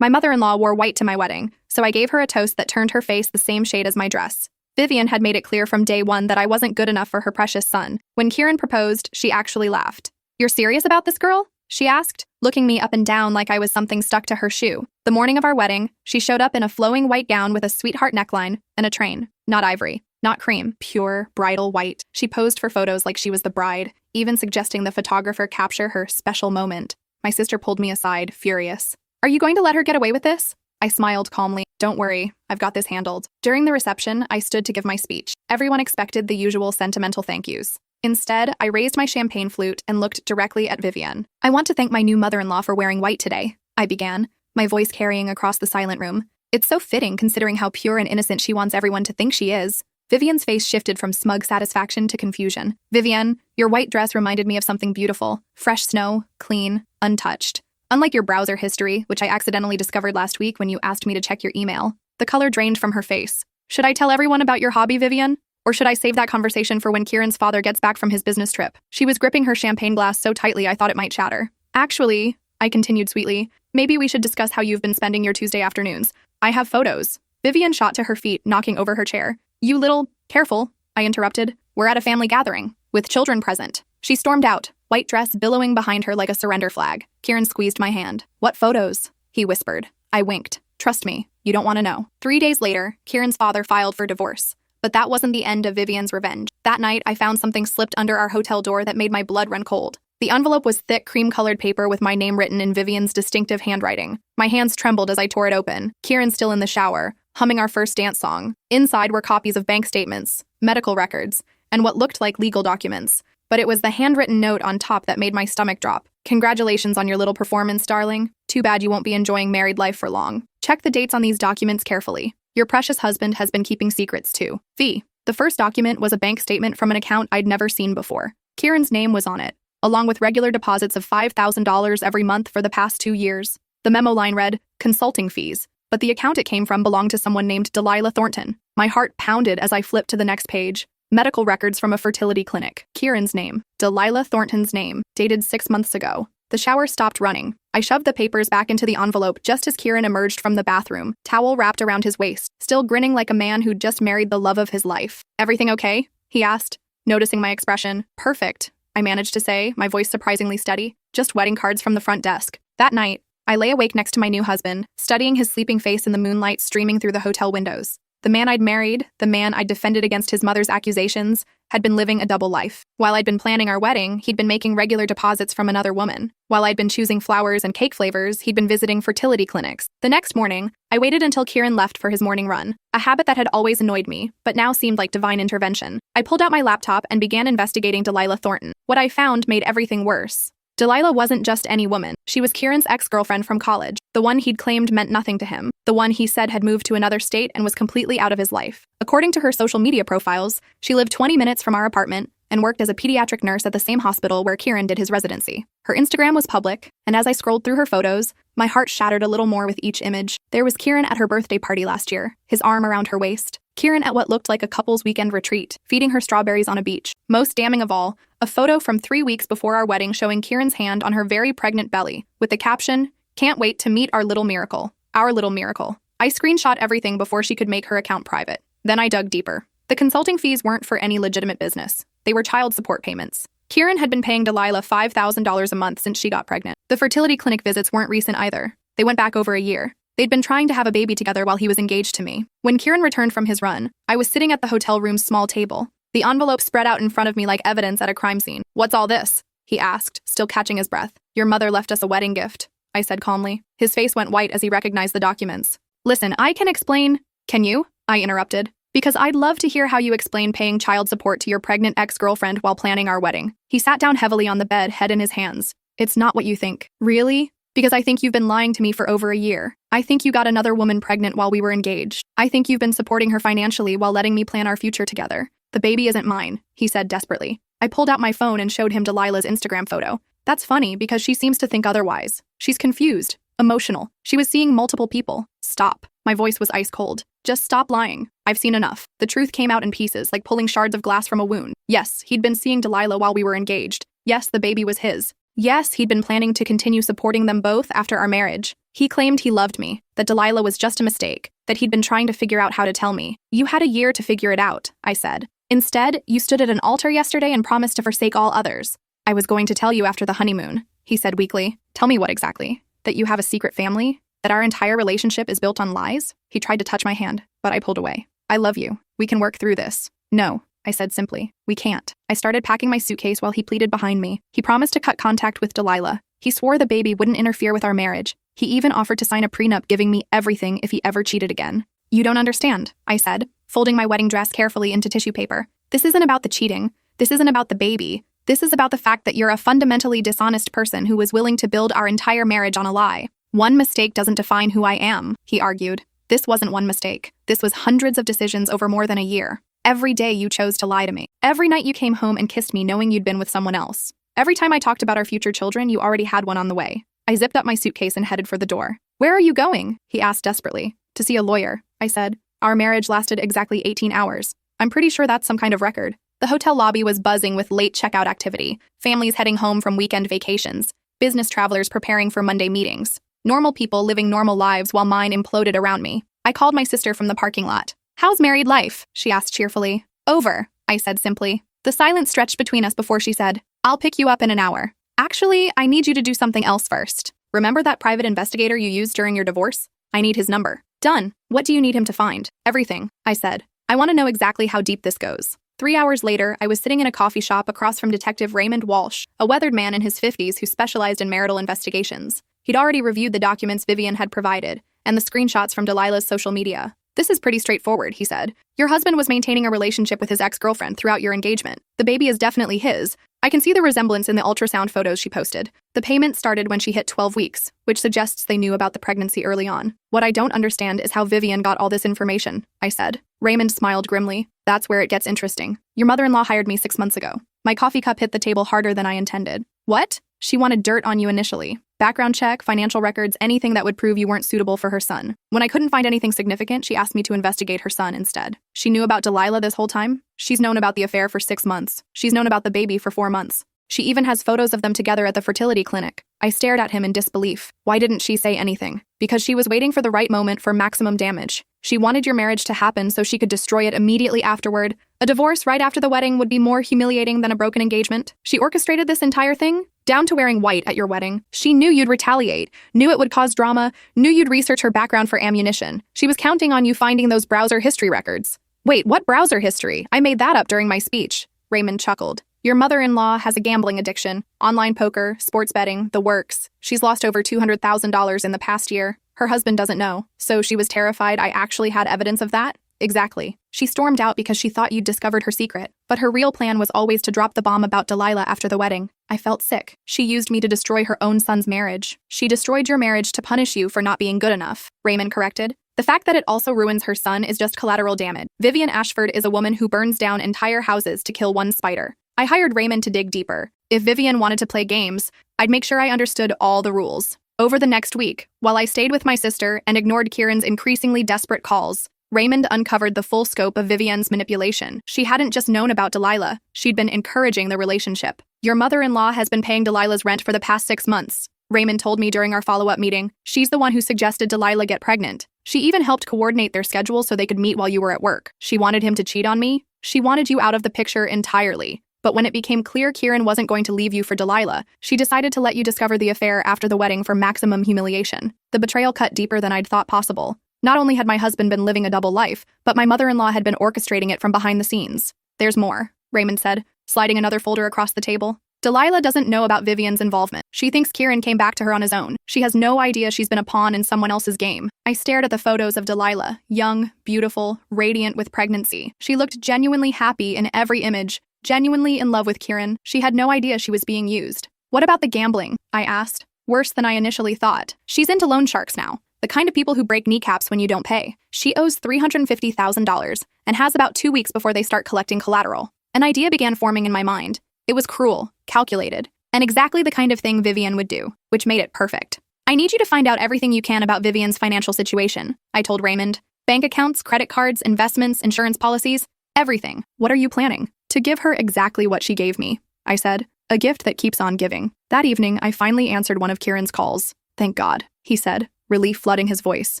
My mother-in-law wore white to my wedding, so I gave her a toast that turned her face the same shade as my dress. Vivian had made it clear from day one that I wasn't good enough for her precious son. When Kieran proposed, she actually laughed. "You're serious about this girl?" she asked, looking me up and down like I was something stuck to her shoe. The morning of our wedding, she showed up in a flowing white gown with a sweetheart neckline and a train. Not ivory, not cream, pure, bridal white. She posed for photos like she was the bride, even suggesting the photographer capture her special moment. My sister pulled me aside, furious. "Are you going to let her get away with this?" I smiled calmly. "Don't worry, I've got this handled." During the reception, I stood to give my speech. Everyone expected the usual sentimental thank yous. Instead, I raised my champagne flute and looked directly at Vivian. "I want to thank my new mother-in-law for wearing white today," I began, my voice carrying across the silent room. "It's so fitting considering how pure and innocent she wants everyone to think she is." Vivian's face shifted from smug satisfaction to confusion. "Vivian, your white dress reminded me of something beautiful. Fresh snow, clean, untouched. Unlike your browser history, which I accidentally discovered last week when you asked me to check your email." The color drained from her face. "Should I tell everyone about your hobby, Vivian? Or should I save that conversation for when Kieran's father gets back from his business trip?" She was gripping her champagne glass so tightly I thought it might shatter. "Actually," I continued sweetly, "maybe we should discuss how you've been spending your Tuesday afternoons. I have photos." Vivian shot to her feet, knocking over her chair. "You little..." "Careful," I interrupted. "We're at a family gathering, with children present." She stormed out, white dress billowing behind her like a surrender flag. Kieran squeezed my hand. "What photos?" he whispered. I winked. "Trust me, you don't want to know." 3 days later, Kieran's father filed for divorce. But that wasn't the end of Vivian's revenge. That night, I found something slipped under our hotel door that made my blood run cold. The envelope was thick, cream-colored paper with my name written in Vivian's distinctive handwriting. My hands trembled as I tore it open. Kieran still in the shower, humming our first dance song. Inside were copies of bank statements, medical records, and what looked like legal documents. But it was the handwritten note on top that made my stomach drop. "Congratulations on your little performance, darling. Too bad you won't be enjoying married life for long. Check the dates on these documents carefully. Your precious husband has been keeping secrets too. V." The first document was a bank statement from an account I'd never seen before. Kieran's name was on it, along with regular deposits of $5,000 every month for the past 2 years. The memo line read, "consulting fees," but the account it came from belonged to someone named Delilah Thornton. My heart pounded as I flipped to the next page. Medical records from a fertility clinic. Kieran's name. Delilah Thornton's name. Dated 6 months ago. The shower stopped running. I shoved the papers back into the envelope just as Kieran emerged from the bathroom, towel wrapped around his waist, still grinning like a man who'd just married the love of his life. "Everything okay?" he asked, noticing my expression. "Perfect," I managed to say, my voice surprisingly steady. "Just wedding cards from the front desk." That night, I lay awake next to my new husband, studying his sleeping face in the moonlight streaming through the hotel windows. The man I'd married, the man I'd defended against his mother's accusations, had been living a double life. While I'd been planning our wedding, he'd been making regular deposits from another woman. While I'd been choosing flowers and cake flavors, he'd been visiting fertility clinics. The next morning, I waited until Kieran left for his morning run, a habit that had always annoyed me, but now seemed like divine intervention. I pulled out my laptop and began investigating Delilah Thornton. What I found made everything worse. Delilah wasn't just any woman. She was Kieran's ex-girlfriend from college, the one he'd claimed meant nothing to him, the one he said had moved to another state and was completely out of his life. According to her social media profiles, she lived 20 minutes from our apartment and worked as a pediatric nurse at the same hospital where Kieran did his residency. Her Instagram was public, and as I scrolled through her photos, my heart shattered a little more with each image. There was Kieran at her birthday party last year, his arm around her waist. Kieran at what looked like a couple's weekend retreat, feeding her strawberries on a beach. Most damning of all, a photo from 3 weeks before our wedding showing Kieran's hand on her very pregnant belly, with the caption, "Can't wait to meet our little miracle." Our little miracle. I screenshot everything before she could make her account private. Then I dug deeper. The consulting fees weren't for any legitimate business. They were child support payments. Kieran had been paying Delilah $5,000 a month since she got pregnant. The fertility clinic visits weren't recent either. They went back over a year. They'd been trying to have a baby together while he was engaged to me. When Kieran returned from his run, I was sitting at the hotel room's small table. The envelope spread out in front of me like evidence at a crime scene. "What's all this?" he asked, still catching his breath. "Your mother left us a wedding gift," I said calmly. His face went white as he recognized the documents. "Listen, I can explain." "Can you?" I interrupted. "Because I'd love to hear how you explain paying child support to your pregnant ex-girlfriend while planning our wedding." He sat down heavily on the bed, head in his hands. "It's not what you think." "Really?" "Because I think you've been lying to me for over a year. I think you got another woman pregnant while we were engaged. I think you've been supporting her financially while letting me plan our future together." "The baby isn't mine," he said desperately. I pulled out my phone and showed him Delilah's Instagram photo. "That's funny because she seems to think otherwise. She's confused, emotional. She was seeing multiple people." "Stop." My voice was ice cold. "Just stop lying. I've seen enough." The truth came out in pieces, like pulling shards of glass from a wound. Yes, he'd been seeing Delilah while we were engaged. Yes, the baby was his. Yes, he'd been planning to continue supporting them both after our marriage. He claimed he loved me, that Delilah was just a mistake, that he'd been trying to figure out how to tell me. You had a year to figure it out, I said. Instead, you stood at an altar yesterday and promised to forsake all others. I was going to tell you after the honeymoon, he said weakly. Tell me what exactly? That you have a secret family? That our entire relationship is built on lies? He tried to touch my hand, but I pulled away. I love you. We can work through this. No, I said simply. We can't. I started packing my suitcase while he pleaded behind me. He promised to cut contact with Delilah. He swore the baby wouldn't interfere with our marriage. He even offered to sign a prenup giving me everything if he ever cheated again. You don't understand, I said, folding my wedding dress carefully into tissue paper. This isn't about the cheating. This isn't about the baby. This is about the fact that you're a fundamentally dishonest person who was willing to build our entire marriage on a lie. One mistake doesn't define who I am, he argued. This wasn't one mistake. This was hundreds of decisions over more than a year. Every day you chose to lie to me. Every night you came home and kissed me knowing you'd been with someone else. Every time I talked about our future children, you already had one on the way. I zipped up my suitcase and headed for the door. Where are you going? He asked desperately. To see a lawyer, I said. Our marriage lasted exactly 18 hours. I'm pretty sure that's some kind of record. The hotel lobby was buzzing with late checkout activity, families heading home from weekend vacations, business travelers preparing for Monday meetings, normal people living normal lives while mine imploded around me. I called my sister from the parking lot. How's married life? She asked cheerfully. Over, I said simply. The silence stretched between us before she said, I'll pick you up in an hour. Actually, I need you to do something else first. Remember that private investigator you used during your divorce? I need his number. Done. What do you need him to find? Everything, I said. I want to know exactly how deep this goes. 3 hours later, I was sitting in a coffee shop across from Detective Raymond Walsh, a weathered man in his 50s who specialized in marital investigations. He'd already reviewed the documents Vivian had provided, and the screenshots from Delilah's social media. This is pretty straightforward, he said. Your husband was maintaining a relationship with his ex-girlfriend throughout your engagement. The baby is definitely his. I can see the resemblance in the ultrasound photos she posted. The payment started when she hit 12 weeks, which suggests they knew about the pregnancy early on. What I don't understand is how Vivian got all this information, I said. Raymond smiled grimly. That's where it gets interesting. Your mother-in-law hired me 6 months ago. My coffee cup hit the table harder than I intended. What? She wanted dirt on you initially. Background check, financial records, anything that would prove you weren't suitable for her son. When I couldn't find anything significant, she asked me to investigate her son instead. She knew about Delilah this whole time. She's known about the affair for 6 months. She's known about the baby for 4 months. She even has photos of them together at the fertility clinic. I stared at him in disbelief. Why didn't she say anything? Because she was waiting for the right moment for maximum damage. She wanted your marriage to happen so she could destroy it immediately afterward. A divorce right after the wedding would be more humiliating than a broken engagement. She orchestrated this entire thing, down to wearing white at your wedding. She knew you'd retaliate, knew it would cause drama, knew you'd research her background for ammunition. She was counting on you finding those browser history records. Wait, what browser history? I made that up during my speech. Raymond chuckled. Your mother-in-law has a gambling addiction, online poker, sports betting, the works. She's lost over $200,000 in the past year. Her husband doesn't know, so she was terrified I actually had evidence of that? Exactly. She stormed out because she thought you'd discovered her secret, but her real plan was always to drop the bomb about Delilah after the wedding. I felt sick. She used me to destroy her own son's marriage. She destroyed your marriage to punish you for not being good enough, Raymond corrected. The fact that it also ruins her son is just collateral damage. Vivian Ashford is a woman who burns down entire houses to kill one spider. I hired Raymond to dig deeper. If Vivian wanted to play games, I'd make sure I understood all the rules. Over the next week, while I stayed with my sister and ignored Kieran's increasingly desperate calls, Raymond uncovered the full scope of Vivian's manipulation. She hadn't just known about Delilah, she'd been encouraging the relationship. Your mother-in-law has been paying Delilah's rent for the past 6 months, Raymond told me during our follow-up meeting. She's the one who suggested Delilah get pregnant. She even helped coordinate their schedule so they could meet while you were at work. She wanted him to cheat on me. She wanted you out of the picture entirely. But when it became clear Kieran wasn't going to leave you for Delilah, she decided to let you discover the affair after the wedding for maximum humiliation. The betrayal cut deeper than I'd thought possible. Not only had my husband been living a double life, but my mother-in-law had been orchestrating it from behind the scenes. There's more, Raymond said, sliding another folder across the table. Delilah doesn't know about Vivian's involvement. She thinks Kieran came back to her on his own. She has no idea she's been a pawn in someone else's game. I stared at the photos of Delilah, young, beautiful, radiant with pregnancy. She looked genuinely happy in every image, genuinely in love with Kieran. She had no idea she was being used. What about the gambling? I asked. Worse than I initially thought. She's into loan sharks now, the kind of people who break kneecaps when you don't pay. She owes $350,000 and has about 2 weeks before they start collecting collateral. An idea began forming in my mind. It was cruel, calculated, and exactly the kind of thing Vivian would do, which made it perfect. I need you to find out everything you can about Vivian's financial situation, I told Raymond. Bank accounts, credit cards, investments, insurance policies, everything. What are you planning? To give her exactly what she gave me, I said. A gift that keeps on giving. That evening, I finally answered one of Kieran's calls. Thank God, he said, relief flooding his voice.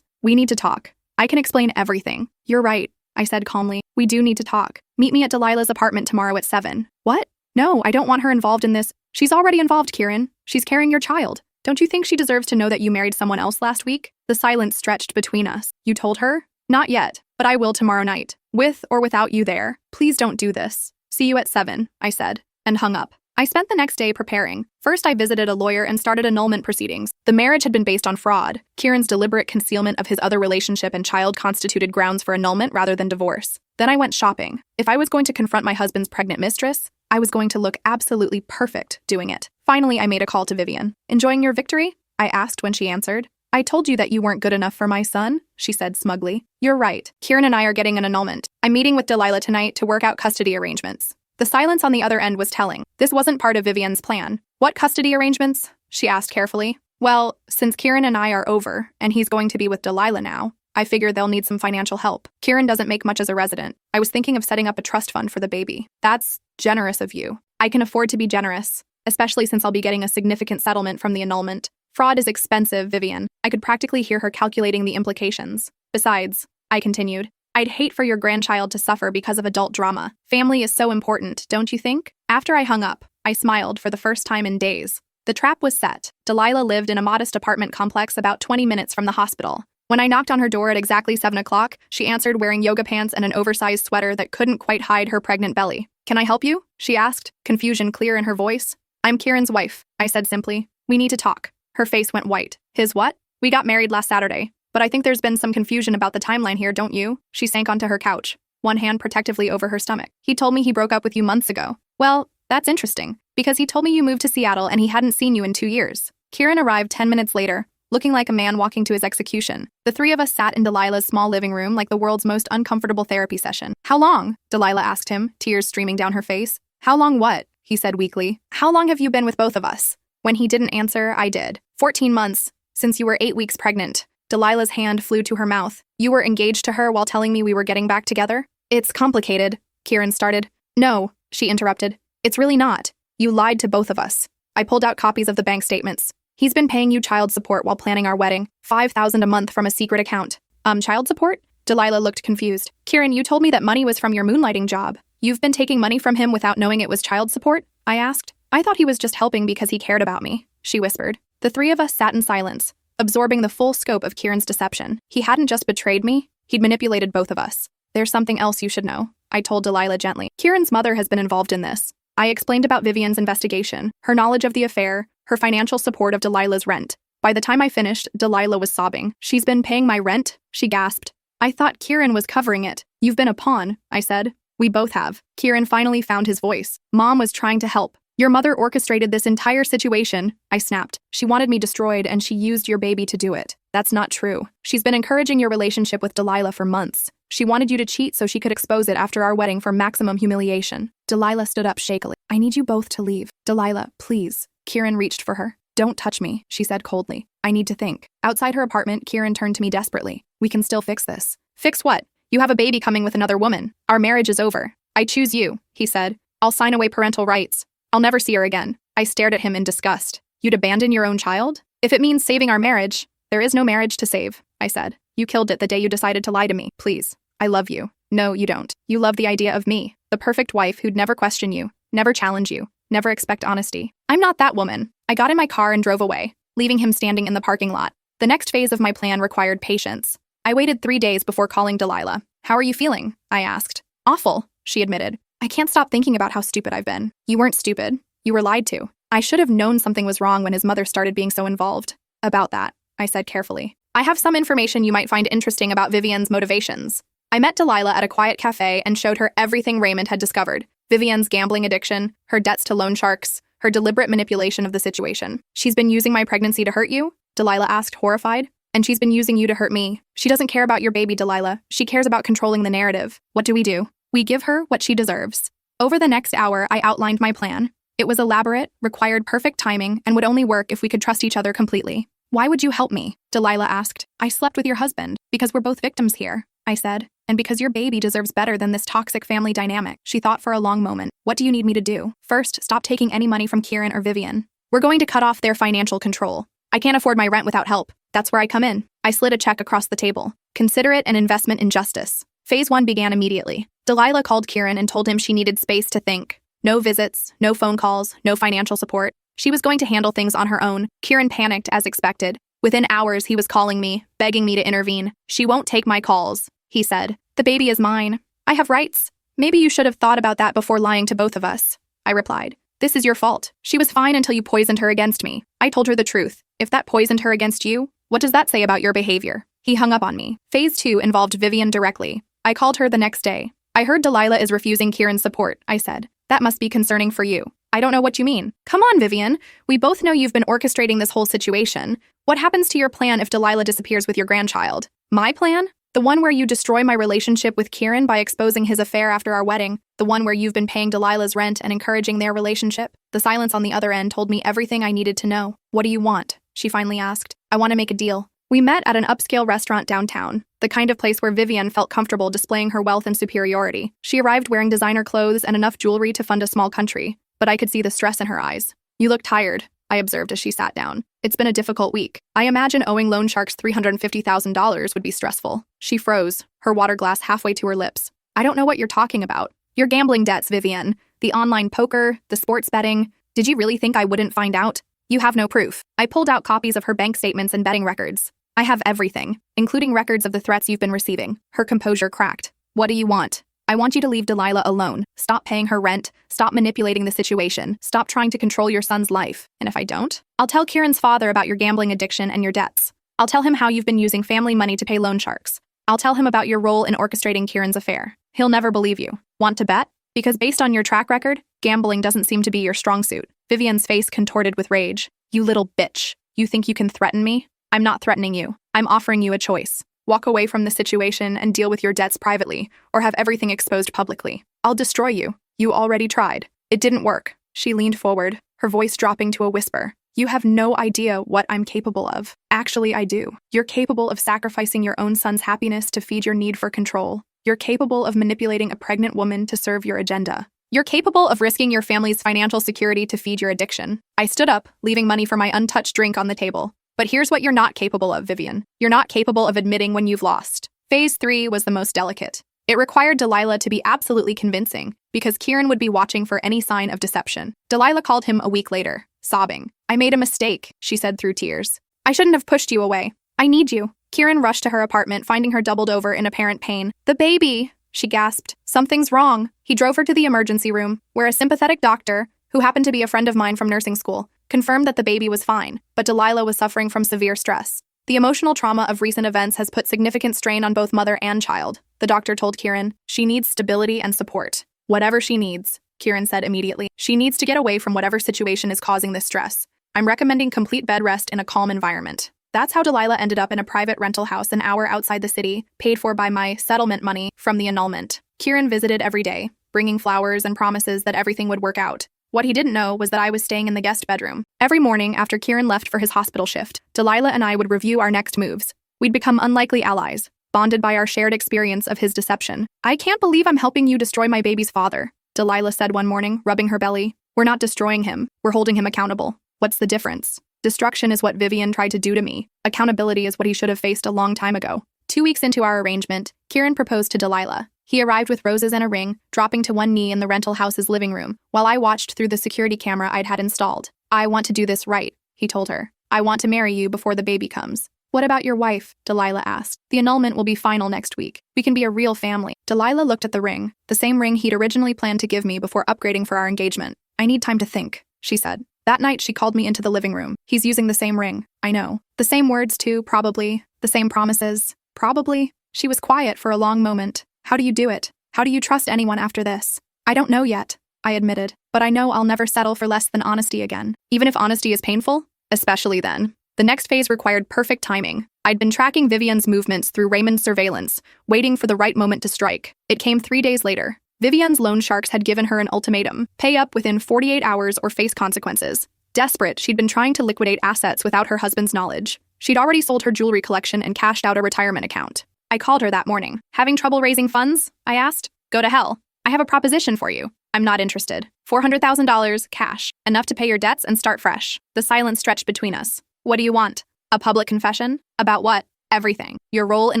"We need to talk. I can explain everything." "You're right," I said calmly. "We do need to talk. Meet me at Delilah's apartment tomorrow at 7. "What? No, I don't want her involved in this." "She's already involved, Kieran. She's carrying your child. Don't you think she deserves to know that you married someone else last week?" The silence stretched between us. "You told her?" "Not yet, but I will tomorrow night. With or without you there. Please don't do this." "See you at 7, I said, and hung up. I spent the next day preparing. First, I visited a lawyer and started annulment proceedings. The marriage had been based on fraud. Kieran's deliberate concealment of his other relationship and child constituted grounds for annulment rather than divorce. Then I went shopping. If I was going to confront my husband's pregnant mistress, I was going to look absolutely perfect doing it. Finally, I made a call to Vivian. "Enjoying your victory?" I asked when she answered. "I told you that you weren't good enough for my son," she said smugly. "You're right. Kieran and I are getting an annulment. I'm meeting with Delilah tonight to work out custody arrangements." The silence on the other end was telling. This wasn't part of Vivian's plan. "What custody arrangements?" she asked carefully. "Well, since Kieran and I are over, and he's going to be with Delilah now, I figure they'll need some financial help. Kieran doesn't make much as a resident. I was thinking of setting up a trust fund for the baby." "That's generous of you." "I can afford to be generous, especially since I'll be getting a significant settlement from the annulment. Fraud is expensive, Vivian." I could practically hear her calculating the implications. "Besides," I continued, "I'd hate for your grandchild to suffer because of adult drama. Family is so important, don't you think?" After I hung up, I smiled for the first time in days. The trap was set. Delilah lived in a modest apartment complex about 20 minutes from the hospital. When I knocked on her door at exactly 7 o'clock, she answered wearing yoga pants and an oversized sweater that couldn't quite hide her pregnant belly. "Can I help you?" she asked, confusion clear in her voice. "I'm Kieran's wife," I said simply. "We need to talk." Her face went white. "His what?" "We got married last Saturday. But I think there's been some confusion about the timeline here, don't you?" She sank onto her couch, one hand protectively over her stomach. "He told me he broke up with you months ago." "Well, that's interesting, because he told me you moved to Seattle and he hadn't seen you in 2 years." Kieran arrived 10 minutes later, looking like a man walking to his execution. The three of us sat in Delilah's small living room like the world's most uncomfortable therapy session. "How long?" Delilah asked him, tears streaming down her face. "How long what?" he said weakly. "How long have you been with both of us?" When he didn't answer, I did. 14 months, since you were 8 weeks pregnant." Delilah's hand flew to her mouth. "You were engaged to her while telling me we were getting back together?" "It's complicated," Kieran started. "No," she interrupted. "It's really not. You lied to both of us." I pulled out copies of the bank statements. "He's been paying you child support while planning our wedding, $5,000 a month from a secret account." Child support?" Delilah looked confused. "Kieran, you told me that money was from your moonlighting job. You've been taking money from him without knowing it was child support?" I asked. "I thought he was just helping because he cared about me," she whispered. The three of us sat in silence, absorbing the full scope of Kieran's deception. He hadn't just betrayed me, he'd manipulated both of us. "There's something else you should know," I told Delilah gently. "Kieran's mother has been involved in this." I explained about Vivian's investigation, her knowledge of the affair, her financial support of Delilah's rent. By the time I finished, Delilah was sobbing. "She's been paying my rent?" she gasped. "I thought Kieran was covering it." "You've been a pawn," I said. "We both have." Kieran finally found his voice. "Mom was trying to help. Your mother orchestrated this entire situation," I snapped. "She wanted me destroyed and she used your baby to do it." "That's not true. She's been encouraging your relationship with Delilah for months. She wanted you to cheat so she could expose it after our wedding for maximum humiliation." Delilah stood up shakily. "I need you both to leave. Delilah, please." Kieran reached for her. "Don't touch me," she said coldly. "I need to think." Outside her apartment, Kieran turned to me desperately. "We can still fix this." "Fix what? You have a baby coming with another woman. Our marriage is over." "I choose you," he said. "I'll sign away parental rights. I'll never see her again." I stared at him in disgust. "You'd abandon your own child? If it means saving our marriage." "There is no marriage to save," I said. "You killed it the day you decided to lie to me. Please. I love you." "No, you don't. You love the idea of me, the perfect wife who'd never question you, never challenge you, never expect honesty." "I'm not that woman." I got in my car and drove away, leaving him standing in the parking lot. The next phase of my plan required patience. I waited 3 days before calling Delilah. "How are you feeling?" I asked. "Awful," she admitted. "I can't stop thinking about how stupid I've been." "You weren't stupid. You were lied to." "I should have known something was wrong when his mother started being so involved." "About that," I said carefully. "I have some information you might find interesting about Vivian's motivations." I met Delilah at a quiet cafe and showed her everything Raymond had discovered. Vivian's gambling addiction, her debts to loan sharks, her deliberate manipulation of the situation. "She's been using my pregnancy to hurt you?" Delilah asked, horrified. "And she's been using you to hurt me. She doesn't care about your baby, Delilah. She cares about controlling the narrative." "What do? We give her what she deserves." Over the next hour, I outlined my plan. It was elaborate, required perfect timing, and would only work if we could trust each other completely. "Why would you help me?" Delilah asked. "I slept with your husband, because we're both victims here," I said, "and because your baby deserves better than this toxic family dynamic." She thought for a long moment. "What do you need me to do?" "First, stop taking any money from Kieran or Vivian. We're going to cut off their financial control. I can't afford my rent without help." That's where I come in. I slid a check across the table. Consider it an investment in justice. Phase 1 began immediately. Delilah called Kieran and told him she needed space to think. No visits, no phone calls, no financial support. She was going to handle things on her own. Kieran panicked as expected. Within hours, he was calling me, begging me to intervene. She won't take my calls, he said. The baby is mine. I have rights. Maybe you should have thought about that before lying to both of us, I replied. This is your fault. She was fine until you poisoned her against me. I told her the truth. If that poisoned her against you, what does that say about your behavior? He hung up on me. Phase 2 involved Vivian directly. I called her the next day. I heard Delilah is refusing Kieran's support, I said. That must be concerning for you. I don't know what you mean. Come on, Vivian. We both know you've been orchestrating this whole situation. What happens to your plan if Delilah disappears with your grandchild? My plan? The one where you destroy my relationship with Kieran by exposing his affair after our wedding. The one where you've been paying Delilah's rent and encouraging their relationship. The silence on the other end told me everything I needed to know. What do you want? She finally asked. I want to make a deal. We met at an upscale restaurant downtown, the kind of place where Vivian felt comfortable displaying her wealth and superiority. She arrived wearing designer clothes and enough jewelry to fund a small country, but I could see the stress in her eyes. You look tired, I observed as she sat down. It's been a difficult week. I imagine owing loan sharks $350,000 would be stressful. She froze, her water glass halfway to her lips. I don't know what you're talking about. Your gambling debts, Vivian. The online poker, the sports betting. Did you really think I wouldn't find out? You have no proof. I pulled out copies of her bank statements and betting records. I have everything, including records of the threats you've been receiving. Her composure cracked. What do you want? I want you to leave Delilah alone. Stop paying her rent. Stop manipulating the situation. Stop trying to control your son's life. And if I don't, I'll tell Kieran's father about your gambling addiction and your debts. I'll tell him how you've been using family money to pay loan sharks. I'll tell him about your role in orchestrating Kieran's affair. He'll never believe you. Want to bet? Because based on your track record, gambling doesn't seem to be your strong suit. Vivian's face contorted with rage. You little bitch. You think you can threaten me? I'm not threatening you. I'm offering you a choice. Walk away from the situation and deal with your debts privately, or have everything exposed publicly. I'll destroy you. You already tried. It didn't work. She leaned forward, her voice dropping to a whisper. You have no idea what I'm capable of. Actually, I do. You're capable of sacrificing your own son's happiness to feed your need for control. You're capable of manipulating a pregnant woman to serve your agenda. You're capable of risking your family's financial security to feed your addiction. I stood up, leaving money for my untouched drink on the table. But here's what you're not capable of, Vivian. You're not capable of admitting when you've lost. Phase 3 was the most delicate. It required Delilah to be absolutely convincing, because Kieran would be watching for any sign of deception. Delilah called him a week later, sobbing. I made a mistake, she said through tears. I shouldn't have pushed you away. I need you. Kieran rushed to her apartment, finding her doubled over in apparent pain. The baby, she gasped. Something's wrong. He drove her to the emergency room, where a sympathetic doctor, who happened to be a friend of mine from nursing school, confirmed that the baby was fine, but Delilah was suffering from severe stress. The emotional trauma of recent events has put significant strain on both mother and child, the doctor told Kieran. She needs stability and support. Whatever she needs, Kieran said immediately. She needs to get away from whatever situation is causing this stress. I'm recommending complete bed rest in a calm environment. That's how Delilah ended up in a private rental house an hour outside the city, paid for by my settlement money from the annulment. Kieran visited every day, bringing flowers and promises that everything would work out. What he didn't know was that I was staying in the guest bedroom. Every morning after Kieran left for his hospital shift, Delilah and I would review our next moves. We'd become unlikely allies, bonded by our shared experience of his deception. I can't believe I'm helping you destroy my baby's father, Delilah said one morning, rubbing her belly. We're not destroying him. We're holding him accountable. What's the difference? Destruction is what Vivian tried to do to me. Accountability is what he should have faced a long time ago. 2 weeks into our arrangement, Kieran proposed to Delilah. He arrived with roses and a ring, dropping to one knee in the rental house's living room, while I watched through the security camera I'd had installed. I want to do this right, he told her. I want to marry you before the baby comes. What about your wife? Delilah asked. The annulment will be final next week. We can be a real family. Delilah looked at the ring, the same ring he'd originally planned to give me before upgrading for our engagement. I need time to think, she said. That night, she called me into the living room. He's using the same ring. I know. The same words, too, probably. The same promises. Probably. She was quiet for a long moment. How do you do it? How do you trust anyone after this? I don't know yet, I admitted, but I know I'll never settle for less than honesty again, even if honesty is painful, especially then. The next phase required perfect timing. I'd been tracking Vivian's movements through Raymond's surveillance, waiting for the right moment to strike. It came 3 days later. Vivian's loan sharks had given her an ultimatum: pay up within 48 hours or face consequences. Desperate, she'd been trying to liquidate assets without her husband's knowledge. She'd already sold her jewelry collection and cashed out a retirement account. I called her that morning. Having trouble raising funds? I asked. Go to hell. I have a proposition for you. I'm not interested. $400,000, cash. Enough to pay your debts and start fresh. The silence stretched between us. What do you want? A public confession? About what? Everything. Your role in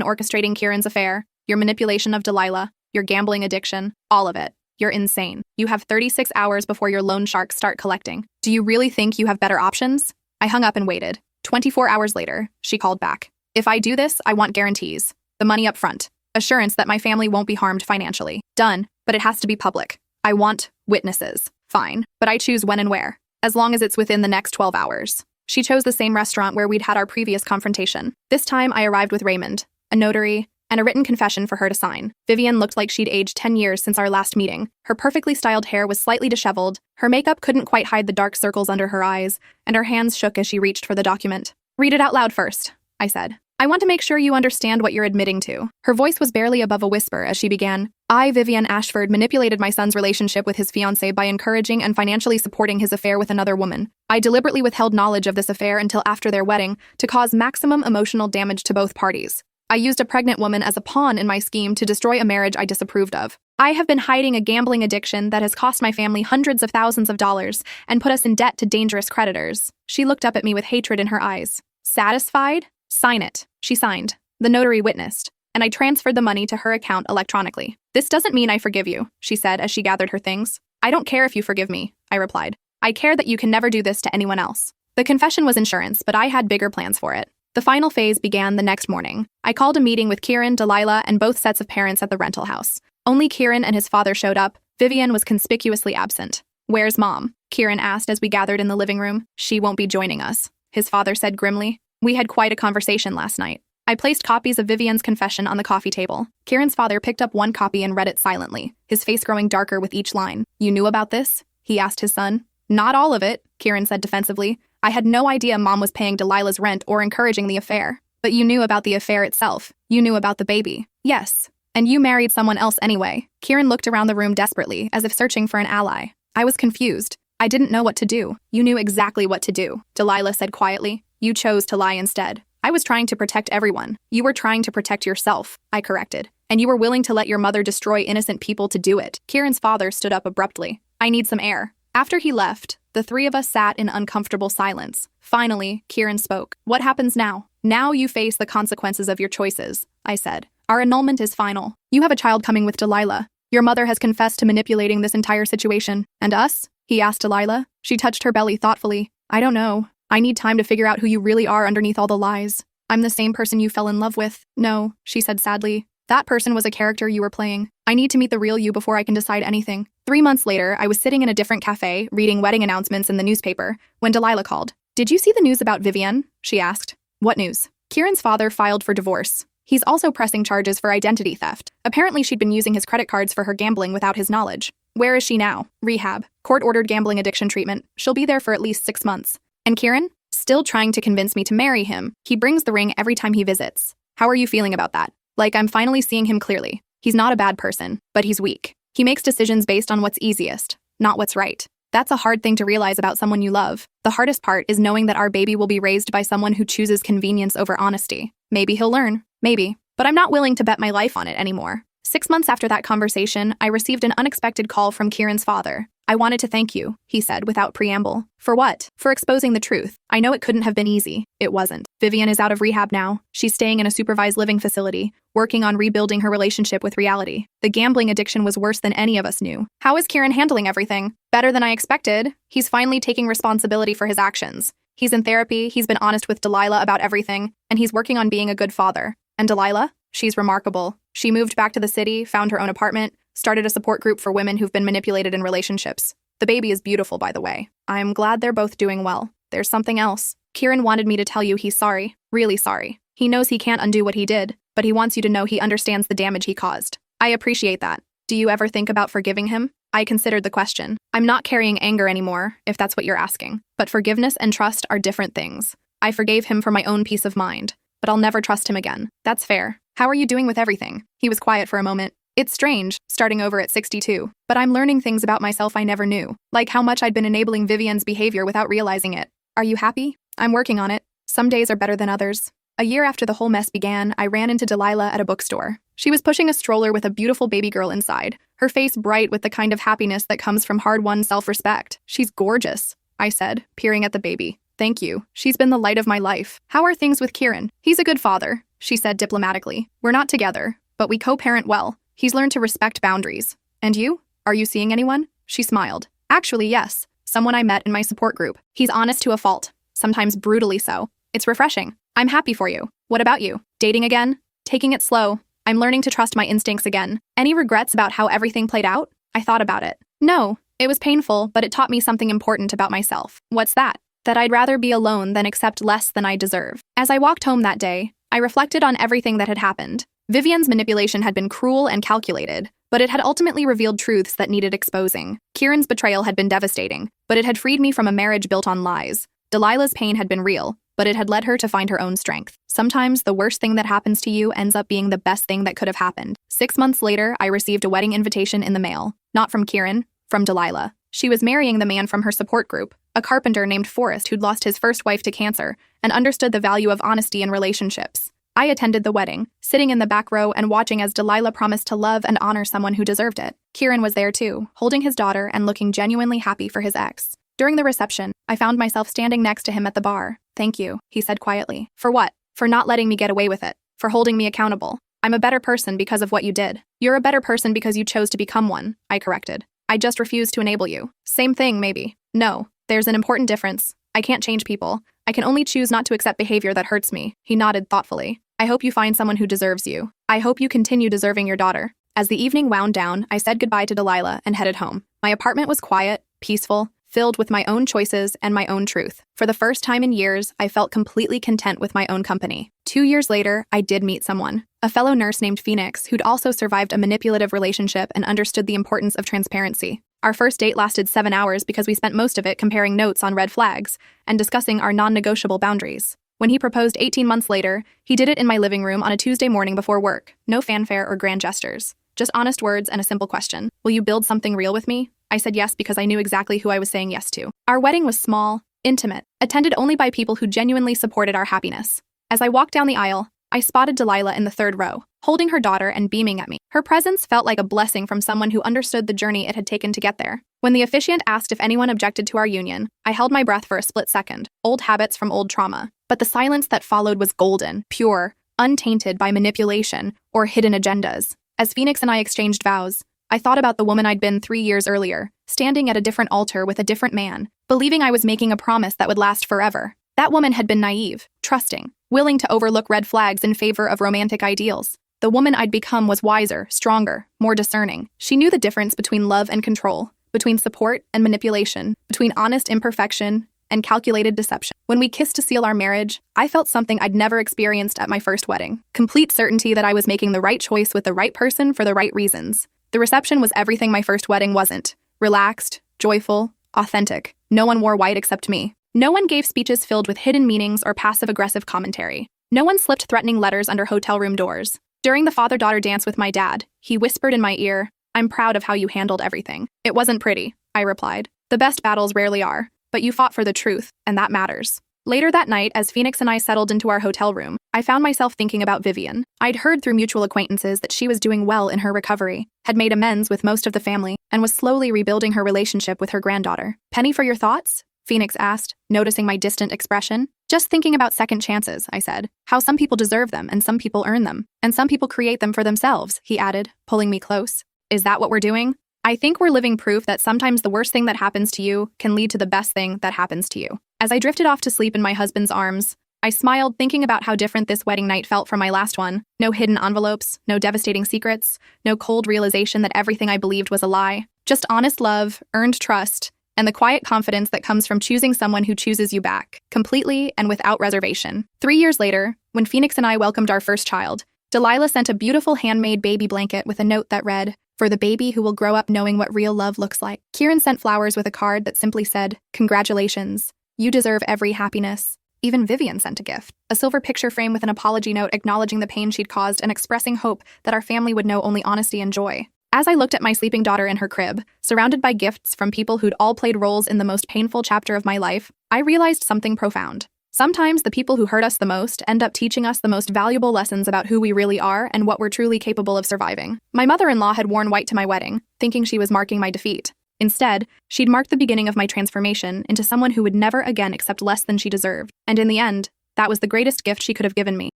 orchestrating Kieran's affair, your manipulation of Delilah, your gambling addiction, all of it. You're insane. You have 36 hours before your loan sharks start collecting. Do you really think you have better options? I hung up and waited. 24 hours later, she called back. If I do this, I want guarantees. The money up front. Assurance that my family won't be harmed financially. Done, but it has to be public. I want witnesses. Fine, but I choose when and where, as long as it's within the next 12 hours. She chose the same restaurant where we'd had our previous confrontation. This time, I arrived with Raymond, a notary, and a written confession for her to sign. Vivian looked like she'd aged 10 years since our last meeting. Her perfectly styled hair was slightly disheveled, her makeup couldn't quite hide the dark circles under her eyes, and her hands shook as she reached for the document. Read it out loud first, I said. I want to make sure you understand what you're admitting to. Her voice was barely above a whisper as she began. I, Vivian Ashford, manipulated my son's relationship with his fiancée by encouraging and financially supporting his affair with another woman. I deliberately withheld knowledge of this affair until after their wedding to cause maximum emotional damage to both parties. I used a pregnant woman as a pawn in my scheme to destroy a marriage I disapproved of. I have been hiding a gambling addiction that has cost my family hundreds of thousands of dollars and put us in debt to dangerous creditors. She looked up at me with hatred in her eyes. Satisfied? Sign it. She signed. The notary witnessed, and I transferred the money to her account electronically. This doesn't mean I forgive you, she said as she gathered her things. I don't care if you forgive me, I replied. I care that you can never do this to anyone else. The confession was insurance, but I had bigger plans for it. The final phase began the next morning. I called a meeting with Kieran, Delilah, and both sets of parents at the rental house. Only Kieran and his father showed up. Vivian was conspicuously absent. Where's Mom? Kieran asked as we gathered in the living room. She won't be joining us, his father said grimly. We had quite a conversation last night. I placed copies of Vivian's confession on the coffee table. Kieran's father picked up one copy and read it silently, his face growing darker with each line. You knew about this? He asked his son. Not all of it, Kieran said defensively. I had no idea Mom was paying Delilah's rent or encouraging the affair. But you knew about the affair itself. You knew about the baby. Yes. And you married someone else anyway. Kieran looked around the room desperately, as if searching for an ally. I was confused. I didn't know what to do. You knew exactly what to do, Delilah said quietly. You chose to lie instead. I was trying to protect everyone. You were trying to protect yourself, I corrected. And you were willing to let your mother destroy innocent people to do it. Kieran's father stood up abruptly. I need some air. After he left, the three of us sat in uncomfortable silence. Finally, Kieran spoke. What happens now? Now you face the consequences of your choices, I said. Our annulment is final. You have a child coming with Delilah. Your mother has confessed to manipulating this entire situation. And us? He asked Delilah. She touched her belly thoughtfully. I don't know. I need time to figure out who you really are underneath all the lies. I'm the same person you fell in love with. No, she said sadly. That person was a character you were playing. I need to meet the real you before I can decide anything. 3 months later, I was sitting in a different cafe, reading wedding announcements in the newspaper, when Delilah called. Did you see the news about Vivian? She asked. What news? Kieran's father filed for divorce. He's also pressing charges for identity theft. Apparently she'd been using his credit cards for her gambling without his knowledge. Where is she now? Rehab. Court-ordered gambling addiction treatment. She'll be there for at least 6 months. And Kieran? Still trying to convince me to marry him. He brings the ring every time he visits. How are you feeling about that? Like I'm finally seeing him clearly. He's not a bad person, but he's weak. He makes decisions based on what's easiest, not what's right. That's a hard thing to realize about someone you love. The hardest part is knowing that our baby will be raised by someone who chooses convenience over honesty. Maybe he'll learn. Maybe. But I'm not willing to bet my life on it anymore. 6 months after that conversation, I received an unexpected call from Kieran's father. I wanted to thank you, he said without preamble. For what? For exposing the truth. I know it couldn't have been easy. It wasn't. Vivian is out of rehab now. She's staying in a supervised living facility, working on rebuilding her relationship with reality. The gambling addiction was worse than any of us knew. How is Kieran handling everything? Better than I expected. He's finally taking responsibility for his actions. He's in therapy, he's been honest with Delilah about everything, and he's working on being a good father. And Delilah? She's remarkable. She moved back to the city, found her own apartment, started a support group for women who've been manipulated in relationships. The baby is beautiful, by the way. I'm glad they're both doing well. There's something else. Kieran wanted me to tell you he's sorry. Really sorry. He knows he can't undo what he did, but he wants you to know he understands the damage he caused. I appreciate that. Do you ever think about forgiving him? I considered the question. I'm not carrying anger anymore, if that's what you're asking. But forgiveness and trust are different things. I forgave him for my own peace of mind, but I'll never trust him again. That's fair. How are you doing with everything? He was quiet for a moment. It's strange, starting over at 62, but I'm learning things about myself I never knew, like how much I'd been enabling Vivian's behavior without realizing it. Are you happy? I'm working on it. Some days are better than others. A year after the whole mess began, I ran into Delilah at a bookstore. She was pushing a stroller with a beautiful baby girl inside, her face bright with the kind of happiness that comes from hard-won self-respect. She's gorgeous, I said, peering at the baby. Thank you. She's been the light of my life. How are things with Kieran? He's a good father, she said diplomatically. We're not together, but we co-parent well. He's learned to respect boundaries. And you? Are you seeing anyone? She smiled. Actually, yes. Someone I met in my support group. He's honest to a fault, sometimes brutally so. It's refreshing. I'm happy for you. What about you? Dating again? Taking it slow. I'm learning to trust my instincts again. Any regrets about how everything played out? I thought about it. No, it was painful, but it taught me something important about myself. What's that? That I'd rather be alone than accept less than I deserve. As I walked home that day, I reflected on everything that had happened. Vivian's manipulation had been cruel and calculated, but it had ultimately revealed truths that needed exposing. Kieran's betrayal had been devastating, but it had freed me from a marriage built on lies. Delilah's pain had been real, but it had led her to find her own strength. Sometimes the worst thing that happens to you ends up being the best thing that could have happened. 6 months later, I received a wedding invitation in the mail. Not from Kieran, from Delilah. She was marrying the man from her support group, a carpenter named Forrest who'd lost his first wife to cancer and understood the value of honesty in relationships. I attended the wedding, sitting in the back row and watching as Delilah promised to love and honor someone who deserved it. Kieran was there too, holding his daughter and looking genuinely happy for his ex. During the reception, I found myself standing next to him at the bar. Thank you, he said quietly. For what? For not letting me get away with it. For holding me accountable. I'm a better person because of what you did. You're a better person because you chose to become one, I corrected. I just refused to enable you. Same thing, maybe. No, there's an important difference. I can't change people. I can only choose not to accept behavior that hurts me. He nodded thoughtfully. I hope you find someone who deserves you. I hope you continue deserving your daughter. As the evening wound down, I said goodbye to Delilah and headed home. My apartment was quiet, peaceful, filled with my own choices and my own truth. For the first time in years, I felt completely content with my own company. 2 years later, I did meet someone, a fellow nurse named Phoenix who'd also survived a manipulative relationship and understood the importance of transparency. Our first date lasted 7 hours because we spent most of it comparing notes on red flags and discussing our non-negotiable boundaries. When he proposed 18 months later, he did it in my living room on a Tuesday morning before work. No fanfare or grand gestures. Just honest words and a simple question. Will you build something real with me? I said yes because I knew exactly who I was saying yes to. Our wedding was small, intimate, attended only by people who genuinely supported our happiness. As I walked down the aisle, I spotted Delilah in the third row, holding her daughter and beaming at me. Her presence felt like a blessing from someone who understood the journey it had taken to get there. When the officiant asked if anyone objected to our union, I held my breath for a split second. Old habits from old trauma. But the silence that followed was golden, pure, untainted by manipulation or hidden agendas. As Phoenix and I exchanged vows, I thought about the woman I'd been 3 years earlier, standing at a different altar with a different man, believing I was making a promise that would last forever. That woman had been naive, trusting, willing to overlook red flags in favor of romantic ideals. The woman I'd become was wiser, stronger, more discerning. She knew the difference between love and control, between support and manipulation, between honest imperfection and calculated deception. When we kissed to seal our marriage, I felt something I'd never experienced at my first wedding. Complete certainty that I was making the right choice with the right person for the right reasons. The reception was everything my first wedding wasn't. Relaxed, joyful, authentic. No one wore white except me. No one gave speeches filled with hidden meanings or passive-aggressive commentary. No one slipped threatening letters under hotel room doors. During the father-daughter dance with my dad, he whispered in my ear, "I'm proud of how you handled everything." It wasn't pretty, I replied. The best battles rarely are, but you fought for the truth, and that matters. Later that night, as Phoenix and I settled into our hotel room, I found myself thinking about Vivian. I'd heard through mutual acquaintances that she was doing well in her recovery, had made amends with most of the family, and was slowly rebuilding her relationship with her granddaughter. Penny, for your thoughts? Phoenix asked, noticing my distant expression. Just thinking about second chances, I said. How some people deserve them and some people earn them, and some people create them for themselves, he added, pulling me close. Is that what we're doing? I think we're living proof that sometimes the worst thing that happens to you can lead to the best thing that happens to you. As I drifted off to sleep in my husband's arms, I smiled thinking about how different this wedding night felt from my last one. No hidden envelopes, no devastating secrets, no cold realization that everything I believed was a lie. Just honest love, earned trust, and the quiet confidence that comes from choosing someone who chooses you back, completely and without reservation. 3 years later, when Phoenix and I welcomed our first child, Delilah sent a beautiful handmade baby blanket with a note that read, "For the baby who will grow up knowing what real love looks like." Kieran sent flowers with a card that simply said, "Congratulations. You deserve every happiness." Even Vivian sent a gift, a silver picture frame with an apology note acknowledging the pain she'd caused and expressing hope that our family would know only honesty and joy. As I looked at my sleeping daughter in her crib, surrounded by gifts from people who'd all played roles in the most painful chapter of my life, I realized something profound. Sometimes the people who hurt us the most end up teaching us the most valuable lessons about who we really are and what we're truly capable of surviving. My mother-in-law had worn white to my wedding, thinking she was marking my defeat. Instead, she'd marked the beginning of my transformation into someone who would never again accept less than she deserved, and in the end, that was the greatest gift she could have given me.